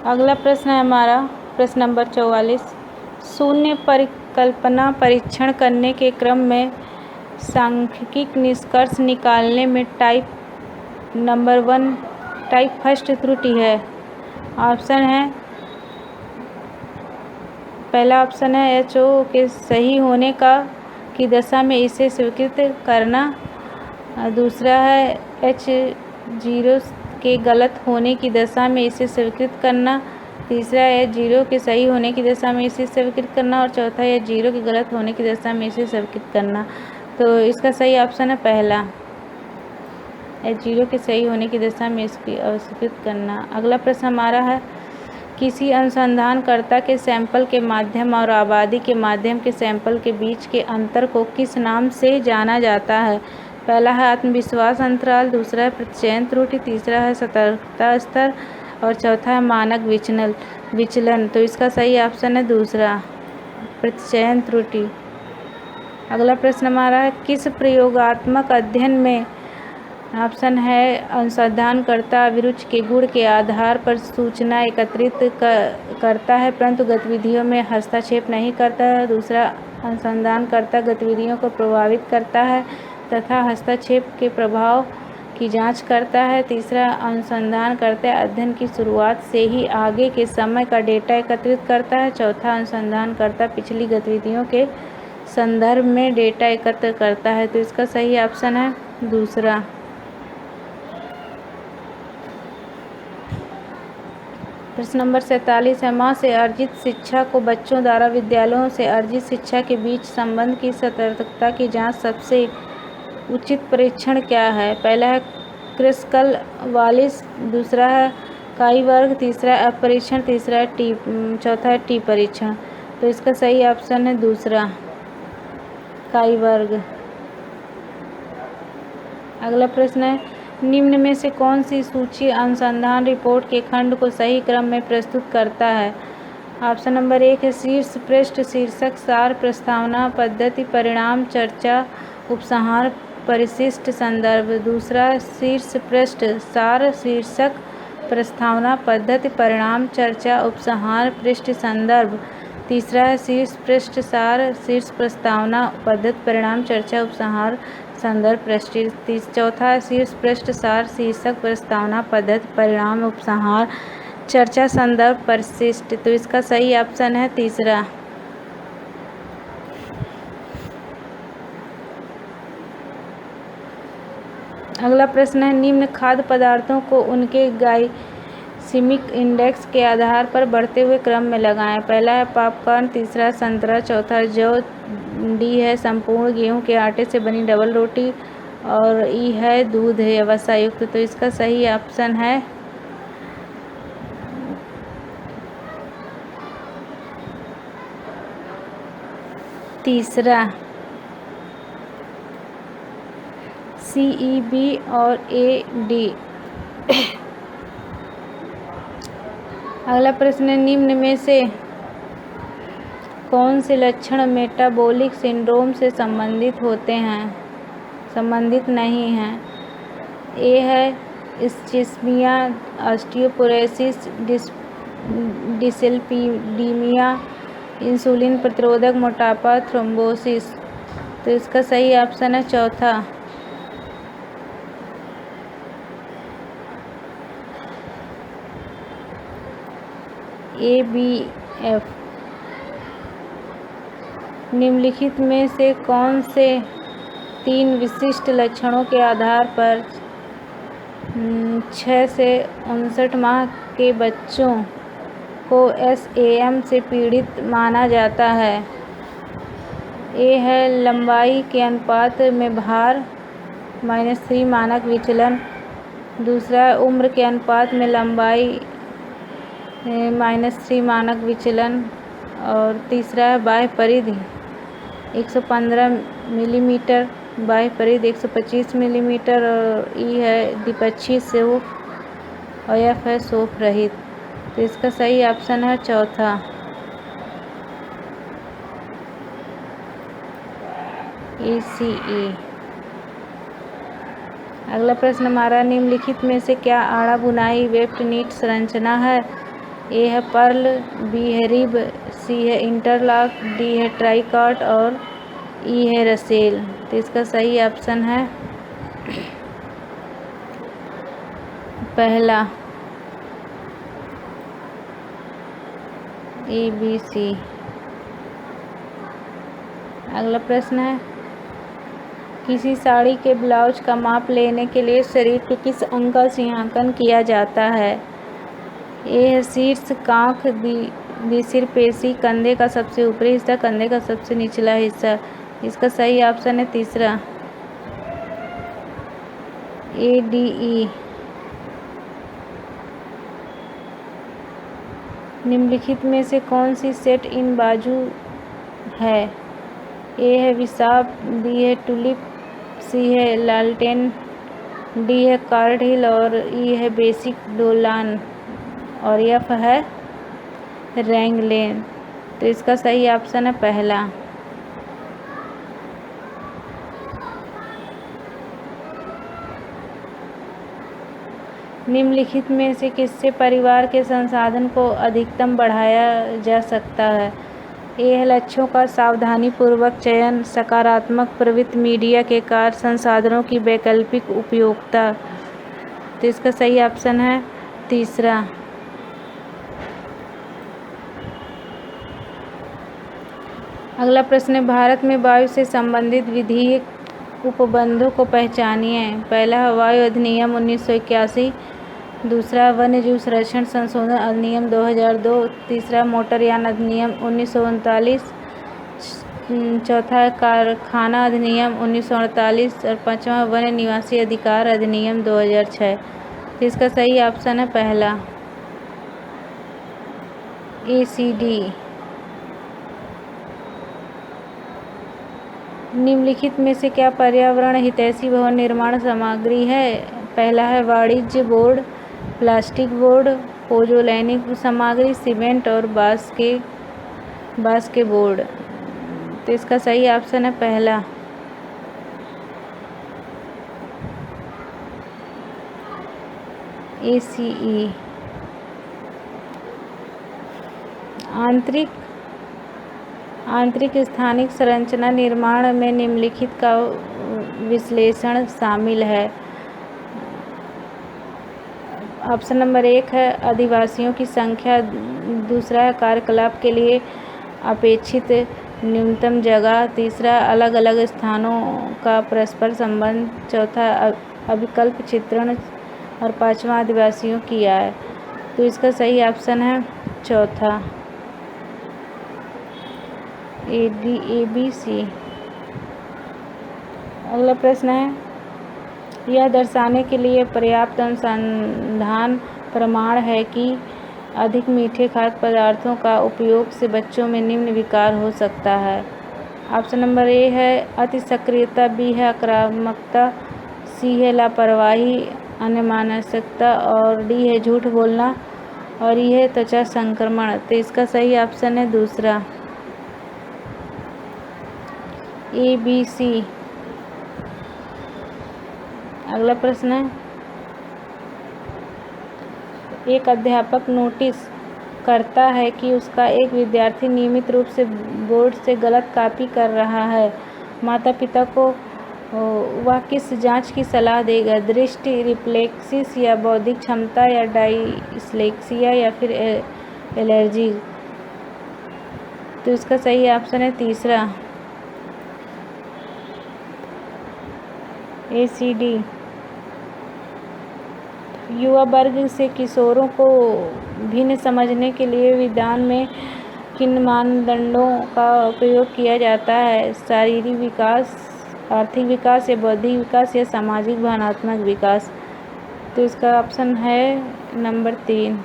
अगला प्रश्न है हमारा प्रश्न नंबर 44। शून्य परिकल्पना परीक्षण करने के क्रम में सांख्यिकी निष्कर्ष निकालने में टाइप नंबर 1 टाइप फर्स्ट त्रुटि है। ऑप्शन है, पहला ऑप्शन है HO के सही होने की दशा में इसे स्वीकृत करना। दूसरा है H0 के गलत होने की दशा में इसे स्वीकृत करना। तीसरा है 0 के सही होने की दशा में इसे स्वीकृत करना। और चौथा है 0 के गलत होने की दशा में इसे स्वीकृत करना। तो इसका सही ऑप्शन है पहला, H0 के सही होने की दशा में इसकी अस्वीकृत करना। अगला प्रश्न हमारा है, किसी अनुसंधानकर्ता के सैंपल के माध्यम और आबादी के माध्यम के सैंपल के बीच के अंतर को किस नाम से जाना जाता है। पहला है आत्मविश्वास अंतराल, दूसरा है प्रतिचयन त्रुटि, तीसरा है सतर्कता स्तर और चौथा है मानक विचलन। तो इसका सही ऑप्शन है दूसरा, प्रतिचयन त्रुटि। अगला प्रश्न हमारा है, किस प्रयोगात्मक अध्ययन में ऑप्शन है अनुसंधानकर्ता अभिरुचि के गुण के आधार पर सूचना एकत्रित करता है परंतु गतिविधियों में हस्तक्षेप नहीं करता है। दूसरा, अनुसंधानकर्ता गतिविधियों को प्रभावित करता है तथा हस्तक्षेप के प्रभाव की जांच करता है। तीसरा, अनुसंधानकर्ता अध्ययन की शुरुआत से ही आगे के समय का डेटा एकत्रित करता है। चौथा, अनुसंधानकर्ता पिछली गतिविधियों के संदर्भ में डेटा एकत्र करता है। तो इसका सही ऑप्शन है दूसरा। प्रश्न नंबर 47 है, माँ से अर्जित शिक्षा को बच्चों द्वारा विद्यालयों से अर्जित शिक्षा के बीच संबंध की सतर्कता की जांच सबसे उचित परीक्षण क्या है। पहला है क्रिस्कल वालिस, दूसरा है काई वर्ग, तीसरा है अपरीक्षण, तीसरा है चौथा है टी परीक्षण। तो इसका सही ऑप्शन है दूसरा, काई वर्ग। अगला प्रश्न है, निम्न में से कौन सी सूची अनुसंधान रिपोर्ट के खंड को सही क्रम में प्रस्तुत करता है। ऑप्शन नंबर 1 है शीर्ष पृष्ठ शीर्षक सार प्रस्तावना पद्धति परिणाम चर्चा उपसंहार परिशिष्ट संदर्भ। दूसरा, शीर्ष पृष्ठ सार शीर्षक प्रस्तावना पद्धति परिणाम चर्चा उपसंहार पृष्ठ संदर्भ। तीसरा है शीर्ष पृष्ठ सार शीर्ष प्रस्तावना पद्धति परिणाम चर्चा उपसंहार संदर्भ पृष्ठ। चौथा है शीर्ष पृष्ठ सार शीर्षक प्रस्तावना पद्धति परिणाम उपसंहार चर्चा संदर्भ परिशिष्ट। तो इसका सही ऑप्शन है तीसरा। अगला प्रश्न है, निम्न खाद्य पदार्थों को उनके ग्लाइसीमिक इंडेक्स के आधार पर बढ़ते हुए क्रम में लगाएं। पहला है पॉपकॉर्न, तीसरा संतरा, चौथा जौ, डी है संपूर्ण गेहूं के आटे से बनी डबल रोटी और ई है दूध है वसा युक्त। तो इसका सही ऑप्शन है तीसरा, CEB और AD। अगला प्रश्न है, निम्न में से कौन से लक्षण मेटाबॉलिक सिंड्रोम से संबंधित नहीं हैं। ए है स्चिस्मिया, ऑस्टियोपोरोसिस, डिसलिपिडीमिया, इंसुलिन प्रतिरोधक मोटापा, थ्रोम्बोसिस। तो इसका सही ऑप्शन है चौथा, ABF। निम्नलिखित में से कौन से 3 विशिष्ट लक्षणों के आधार पर 6 से 59 माह के बच्चों को SAM से पीड़ित माना जाता है। ए है लंबाई के अनुपात में भार -3 मानक विचलन, दूसरा है उम्र के अनुपात में लंबाई -3 मानक विचलन और तीसरा है बाह्य परिधि 115 मिलीमीटर, बाह्य परिधि 125 मिलीमीटर और ई है द्विपक्षीय शोफ और एफ है शोफ रहित। तो इसका सही ऑप्शन है चौथा, ECE। अगला प्रश्न हमारा, निम्नलिखित में से क्या आड़ा बुनाई वेफ्ट नीट संरचना है। ए है पर्ल, बी है रिब, सी है इंटरलॉक, डी है ट्राइकॉट और ई है रसेल। तो इसका सही ऑप्शन है पहला ए बी सी। अगला प्रश्न है, किसी साड़ी के ब्लाउज का माप लेने के लिए शरीर के किस अंग का छायांकन किया जाता है? ए है शीर्ष, कांख, बी सिर पेशी, कंधे का सबसे ऊपरी हिस्सा, कंधे का सबसे निचला हिस्सा। इसका सही ऑप्शन है तीसरा ए डी ई। निम्नलिखित में से कौन सी सेट इन बाजू है? ए है विसाप, बी है टुलिप, सी है लालटेन, डी है कार्ड हिल और ई है बेसिक डोलान और एफ है रैंगलेन। तो इसका सही ऑप्शन है पहला। निम्नलिखित में से किससे परिवार के संसाधन को अधिकतम बढ़ाया जा सकता है? ए है लक्ष्यों का सावधानीपूर्वक चयन, सकारात्मक प्रवृत्ति, मीडिया के कार्य, संसाधनों की वैकल्पिक उपयोगिता। तो इसका सही ऑप्शन है तीसरा। अगला प्रश्न है, भारत में वायु से संबंधित विधिक उपबंधों को पहचानिए। पहला है वायु अधिनियम 1981, दूसरा वन्य जीव संरक्षण संशोधन अधिनियम 2002, तीसरा मोटरयान अधिनियम 1939, चौथा कारखाना अधिनियम 1948 और पांचवा वन्य निवासी अधिकार अधिनियम 2006। तो इसका सही ऑप्शन है पहला ACD। निम्नलिखित में से क्या पर्यावरण हितैषी भवन निर्माण सामग्री है? पहला है वाणिज्य बोर्ड, प्लास्टिक बोर्ड, पोजोलैनिक सामग्री, सीमेंट और बांस के बोर्ड। तो इसका सही ऑप्शन है पहला ACE। आंतरिक स्थानिक संरचना निर्माण में निम्नलिखित का विश्लेषण शामिल है। ऑप्शन नंबर 1 है अधिवासियों की संख्या, दूसरा है कार्यकलाप के लिए अपेक्षित न्यूनतम जगह, तीसरा अलग अलग स्थानों का परस्पर संबंध, चौथा अविकल्प चित्रण और पांचवा आदिवासियों की आय। तो इसका सही ऑप्शन है चौथा ABC। अगला प्रश्न है, यह दर्शाने के लिए पर्याप्त अनुसंधान प्रमाण है कि अधिक मीठे खाद्य पदार्थों का उपयोग से बच्चों में निम्न विकार हो सकता है। ऑप्शन नंबर ए है अति सक्रियता, बी है आक्रामकता, सी है लापरवाही, अन्यमनस्कता और डी है झूठ बोलना और ई है त्वचा संक्रमण। तो इसका सही ऑप्शन है दूसरा ABC। अगला प्रश्न है, एक अध्यापक नोटिस करता है कि उसका एक विद्यार्थी नियमित रूप से बोर्ड से गलत कॉपी कर रहा है। माता पिता को वह किस जांच की सलाह देगा? दृष्टि, रिफ्लेक्सिस या बौद्धिक क्षमता या डायस्लेक्सिया या फिर एलर्जी। तो इसका सही ऑप्शन है तीसरा ACD। युवा वर्ग से किशोरों को भिन्न समझने के लिए विज्ञान में किन मानदंडों का उपयोग किया जाता है? शारीरिक विकास, आर्थिक विकास या बौद्धिक विकास या सामाजिक भावनात्मक विकास। तो इसका ऑप्शन है नंबर 3